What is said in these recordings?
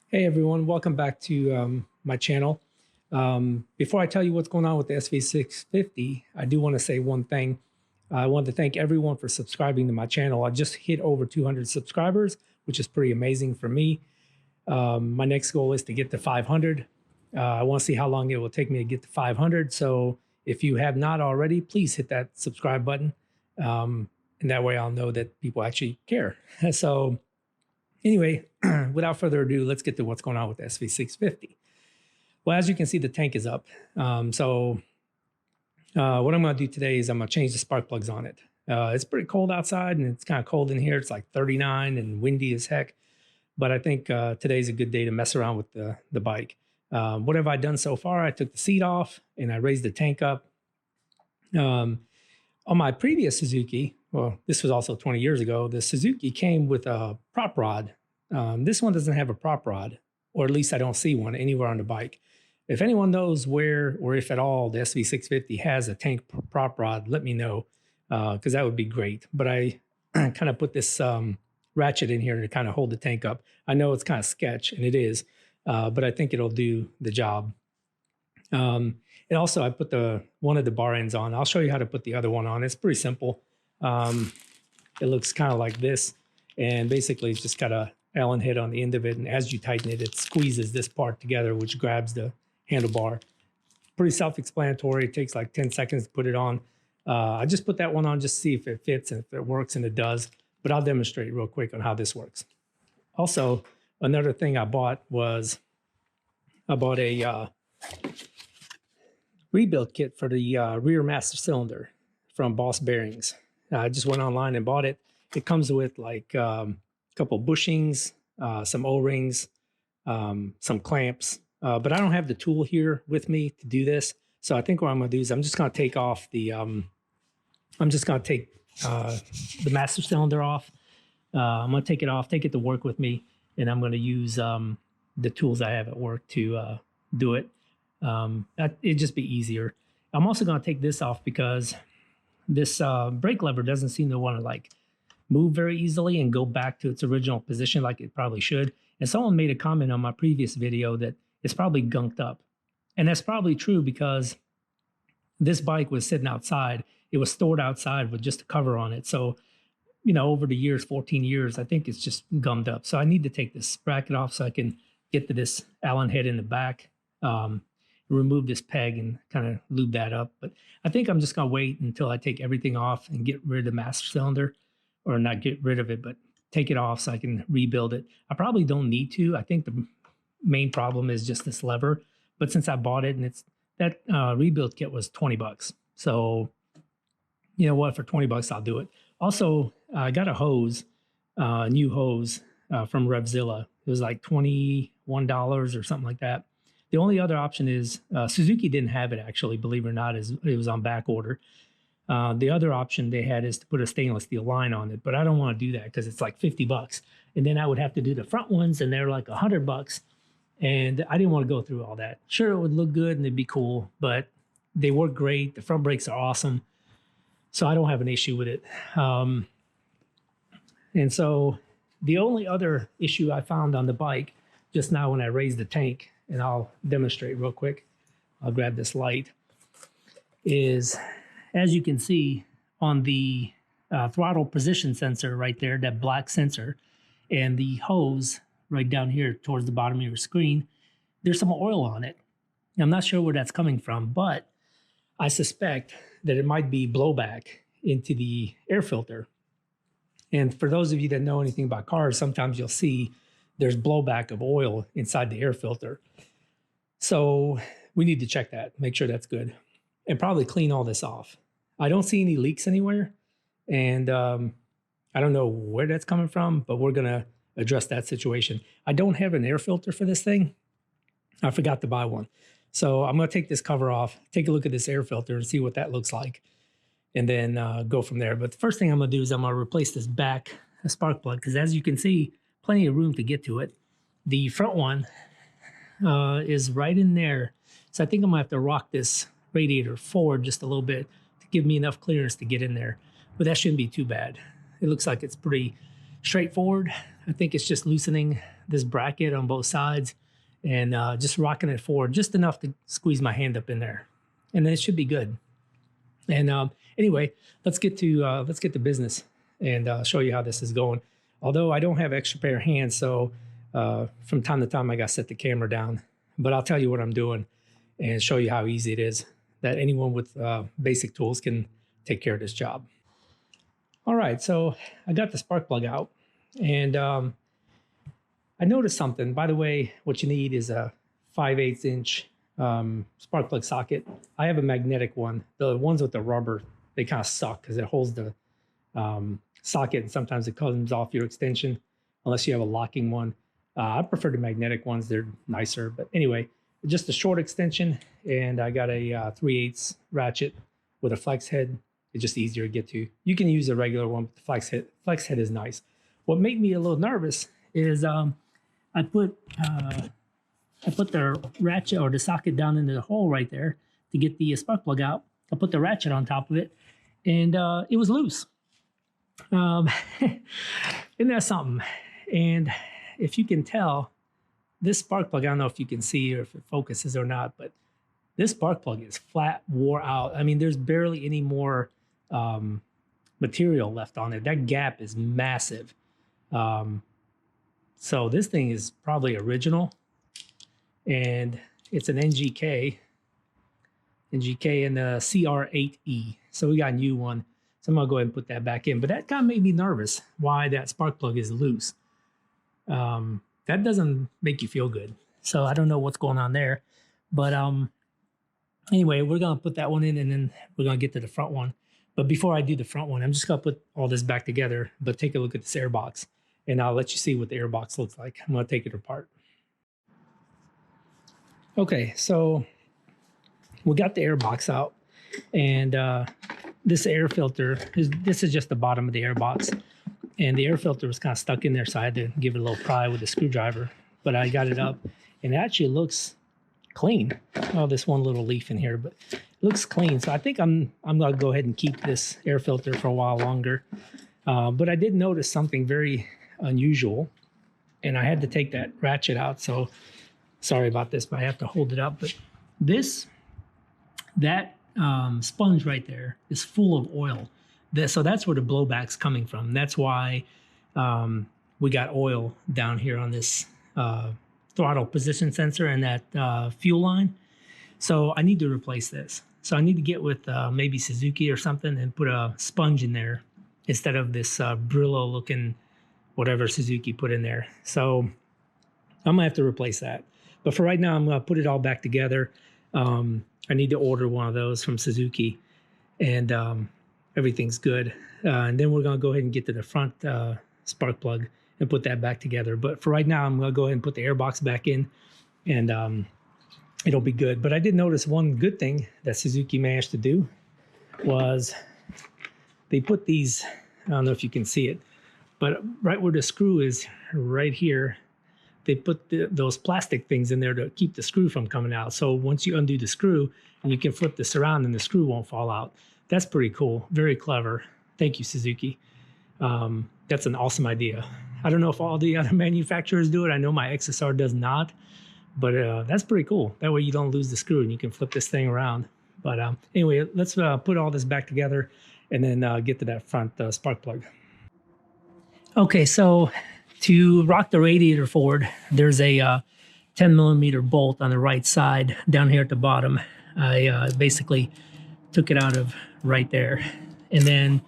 Hey everyone, welcome back to my channel. Before I tell you what's going on with the SV650, I do want to say one thing. I want to thank everyone for subscribing to my channel. I just hit over 200 subscribers, which is pretty amazing for me. My next goal is to get to 500. I want to see how long it will take me to get to 500. So if you have not already, please hit that subscribe button. And that way I'll know that people actually care. So anyway, without further ado, let's get to what's going on with the SV650. Well, as you can see, the tank is up. What I'm going to do today is I'm going to change the spark plugs on it. It's pretty cold outside and it's kind of cold in here. It's like 39 and windy as heck. But I think today's a good day to mess around with the bike. What have I done so far? I took the seat off and I raised the tank up. On my previous Suzuki, well, this was also 20 years ago, the Suzuki came with a prop rod. This one doesn't have a prop rod, or at least I don't see one anywhere on the bike. If anyone knows where, or if at all, the SV650 has a tank prop rod, let me know, because that would be great. But I kind of put this ratchet in here to kind of hold the tank up. I know it's kind of sketch, and it is, but I think it'll do the job. And also I put one of the bar ends on. I'll show you how to put the other one on. It's pretty simple. It looks kind of like this. And basically it's just got a Allen head on the end of it. And as you tighten it, it squeezes this part together, which grabs the handlebar. Pretty self-explanatory. It takes like 10 seconds to put it on. I just put that one on just to see if it fits and if it works, and it does. But I'll demonstrate real quick on how this works. Also, another thing I bought was I bought a rebuild kit for the rear master cylinder from Boss Bearings. I just went online and bought it. It comes with like a couple bushings, some O-rings, some clamps, but I don't have the tool here with me to do this. So I think what I'm going to do is I'm just going to take off the master cylinder off. I'm going to take it off, take it to work with me, and I'm going to use the tools I have at work to do it. It'd just be easier. I'm also going to take this off because this brake lever doesn't seem to want to like move very easily and go back to its original position like it probably should. And someone made a comment on my previous video that it's probably gunked up. And that's probably true because this bike was sitting outside. It was stored outside with just a cover on it. So, you know, over the years, 14 years, I think it's just gummed up. So I need to take this bracket off so I can get to this Allen head in the back. Remove this peg and kind of lube that up. But I think I'm just going to wait until I take everything off and get rid of the master cylinder, or not get rid of it, but take it off so I can rebuild it. I probably don't need to. I think the main problem is just this lever. But since I bought it, and that rebuild kit was 20 bucks. So, you know what, for 20 bucks, I'll do it. Also, I got a hose, a new hose from Revzilla. It was like $21 or something like that. The only other option is Suzuki didn't have it, actually, believe it or not. It was on back order. The other option they had is to put a stainless steel line on it, but I don't want to do that because it's like 50 bucks. And then I would have to do the front ones, and they're like 100 bucks. And I didn't want to go through all that. Sure, it would look good and it'd be cool, but they work great. The front brakes are awesome. So I don't have an issue with it. And so the only other issue I found on the bike just now when I raised the tank, and I'll demonstrate real quick, I'll grab this light, is as you can see on the throttle position sensor right there, that black sensor, and the hose right down here towards the bottom of your screen, there's some oil on it. I'm not sure where that's coming from, but I suspect that it might be blowback into the air filter. And for those of you that know anything about cars, sometimes you'll see there's blowback of oil inside the air filter. So we need to check that, make sure that's good, and probably clean all this off. I don't see any leaks anywhere, and I don't know where that's coming from, but we're going to address that situation. I don't have an air filter for this thing. I forgot to buy one. So I'm going to take this cover off, take a look at this air filter and see what that looks like, and then go from there. But the first thing I'm going to do is I'm going to replace this back spark plug, because as you can see, plenty of room to get to it. The front one is right in there. So I think I'm going to have to rock this radiator forward just a little bit to give me enough clearance to get in there. But that shouldn't be too bad. It looks like it's pretty straightforward. I think it's just loosening this bracket on both sides and just rocking it forward just enough to squeeze my hand up in there, and then it should be good. And anyway, let's get to business and show you how this is going. Although I don't have extra pair of hands, so from time to time I got to set the camera down, but I'll tell you what I'm doing and show you how easy it is, that anyone with basic tools can take care of this job. All right, so I got the spark plug out, and I noticed something. By the way, what you need is a 5/8 inch spark plug socket. I have a magnetic one. The ones with the rubber, they kind of suck because it holds the socket, and sometimes it comes off your extension unless you have a locking one. I prefer the magnetic ones. They're nicer. But anyway, just a short extension, and I got a 3/8 ratchet with a flex head. It's just easier to get to. You can use a regular one, but the flex head is nice. What made me a little nervous is I put the ratchet or the socket down into the hole right there to get the spark plug out. I put the ratchet on top of it, and it was loose. Isn't that something? And if you can tell, this spark plug, I don't know if you can see or if it focuses or not, but this spark plug is flat, wore out. I mean, there's barely any more material left on it. That gap is massive. So this thing is probably original, and it's an NGK and the CR8E. So we got a new one. So I'm gonna go ahead and put that back in. But that kind of made me nervous why that spark plug is loose. That doesn't make you feel good. So I don't know what's going on there. But anyway, we're gonna put that one in, and then we're gonna get to the front one. But before I do the front one, I'm just gonna put all this back together, but take a look at this air box, and I'll let you see what the air box looks like. I'm gonna take it apart. Okay, so we got the air box out, and this air filter, this is just the bottom of the air box, and the air filter was kind of stuck in there, so I had to give it a little pry with a screwdriver, but I got it up, and it actually looks clean. Oh, this one little leaf in here, but it looks clean. So I think I'm gonna go ahead and keep this air filter for a while longer. But I did notice something very unusual, and I had to take that ratchet out. So sorry about this, but I have to hold it up. But that sponge right there is full of oil. So that's where the blowback's coming from. That's why we got oil down here on this throttle position sensor and that fuel line. So I need to replace this. So I need to get with maybe Suzuki or something and put a sponge in there instead of this Brillo looking whatever Suzuki put in there. So I'm gonna have to replace that. But for right now, I'm gonna put it all back together. I need to order one of those from Suzuki, and everything's good. And then we're gonna go ahead and get to the front spark plug and put that back together. But for right now, I'm gonna go ahead and put the air box back in, and it'll be good. But I did notice one good thing that Suzuki managed to do was they put these, I don't know if you can see it, but right where the screw is right here, they put those plastic things in there to keep the screw from coming out. So once you undo the screw, and you can flip this around and the screw won't fall out. That's pretty cool, very clever. Thank you, Suzuki. That's an awesome idea. I don't know if all the other manufacturers do it. I know my XSR does not, but that's pretty cool. That way you don't lose the screw and you can flip this thing around. But anyway, let's put all this back together and then get to that front spark plug. Okay, so to rock the radiator forward, there's a 10 millimeter bolt on the right side down here at the bottom. I basically took it out of right there. And then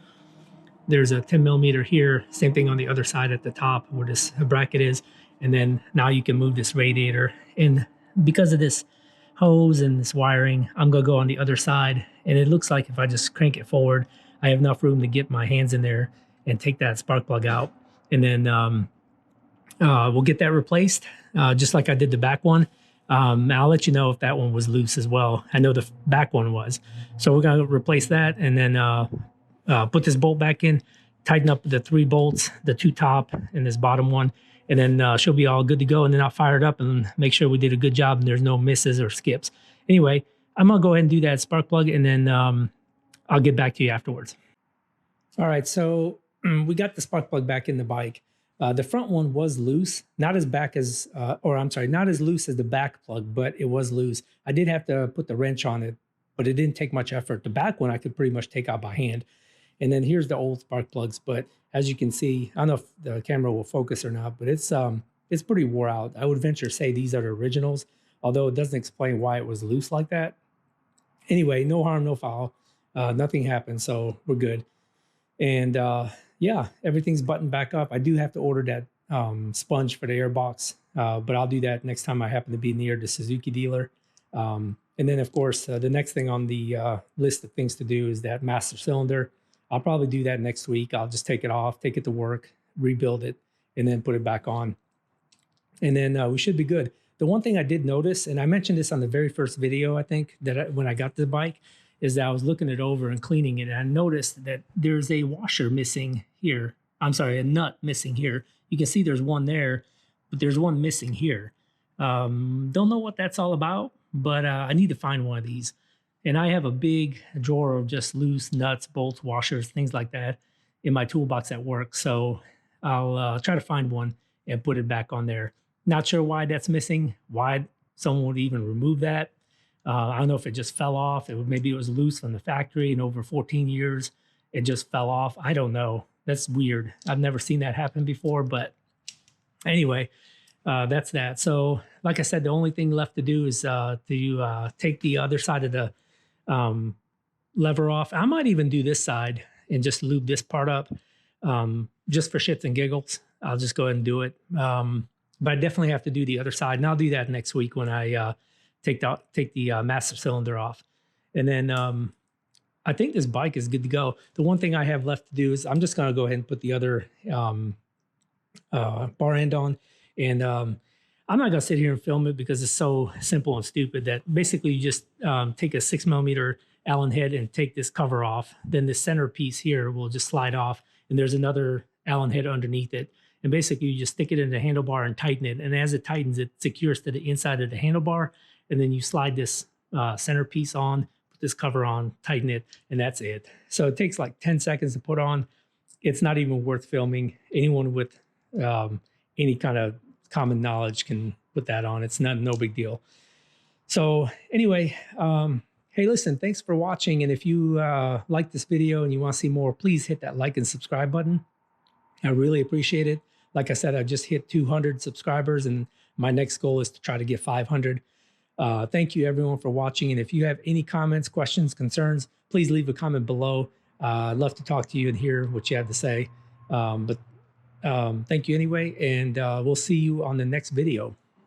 there's a 10 millimeter here, same thing on the other side at the top where this bracket is. And then now you can move this radiator. And because of this hose and this wiring, I'm gonna go on the other side. And it looks like if I just crank it forward, I have enough room to get my hands in there and take that spark plug out. And then we'll get that replaced, just like I did the back one. I'll let you know if that one was loose as well. I know the back one was. So we're gonna replace that and then put this bolt back in, tighten up the 3 bolts, the 2 top and this bottom one, and then she'll be all good to go. And then I'll fire it up and make sure we did a good job and there's no misses or skips. Anyway, I'm gonna go ahead and do that spark plug, and then I'll get back to you afterwards. All right, so we got the spark plug back in the bike. The front one was loose, not as back as, or I'm sorry, not as loose as the back plug, but it was loose. I did have to put the wrench on it, but it didn't take much effort. The back one I could pretty much take out by hand. And then here's the old spark plugs. But as you can see, I don't know if the camera will focus or not, but it's pretty wore out. I would venture to say these are the originals, although it doesn't explain why it was loose like that. Anyway, no harm, no foul. Nothing happened, so we're good. And yeah, everything's buttoned back up. I do have to order that sponge for the air box, but I'll do that next time I happen to be near the Suzuki dealer. And then, of course, the next thing on the list of things to do is that master cylinder. I'll probably do that next week. I'll just take it off, take it to work, rebuild it, and then put it back on. And then we should be good. The one thing I did notice, and I mentioned this on the very first video, I think, that when I got the bike, is that I was looking it over and cleaning it, and I noticed that there's a washer missing here. I'm sorry, a nut missing here. You can see there's one there, but there's one missing here. Don't know what that's all about, but I need to find one of these. And I have a big drawer of just loose nuts, bolts, washers, things like that in my toolbox at work. So I'll try to find one and put it back on there. Not sure why that's missing, why someone would even remove that. I don't know if it just fell off. Maybe it was loose from the factory, and over 14 years, it just fell off. I don't know. That's weird. I've never seen that happen before. But anyway, that's that. So like I said, the only thing left to do is to take the other side of the lever off. I might even do this side and just lube this part up just for shits and giggles. I'll just go ahead and do it. But I definitely have to do the other side, and I'll do that next week when I take the master cylinder off. And then I think this bike is good to go. The one thing I have left to do is I'm just going to go ahead and put the other bar end on. And I'm not going to sit here and film it because it's so simple and stupid that basically you just take a 6mm Allen head and take this cover off. Then the center piece here will just slide off, and there's another Allen head underneath it. And basically you just stick it in the handlebar and tighten it. And as it tightens, it secures to the inside of the handlebar. And then you slide this center piece on, put this cover on, tighten it, and that's it. So it takes like 10 seconds to put on. It's not even worth filming. Anyone with any kind of common knowledge can put that on. It's no big deal. So anyway, hey, listen, thanks for watching. And if you like this video and you want to see more, please hit that like and subscribe button. I really appreciate it. Like I said, I just hit 200 subscribers, and my next goal is to try to get 500. Thank you everyone for watching. And if you have any comments, questions, concerns, please leave a comment below. I'd love to talk to you and hear what you have to say. Thank you anyway, and we'll see you on the next video.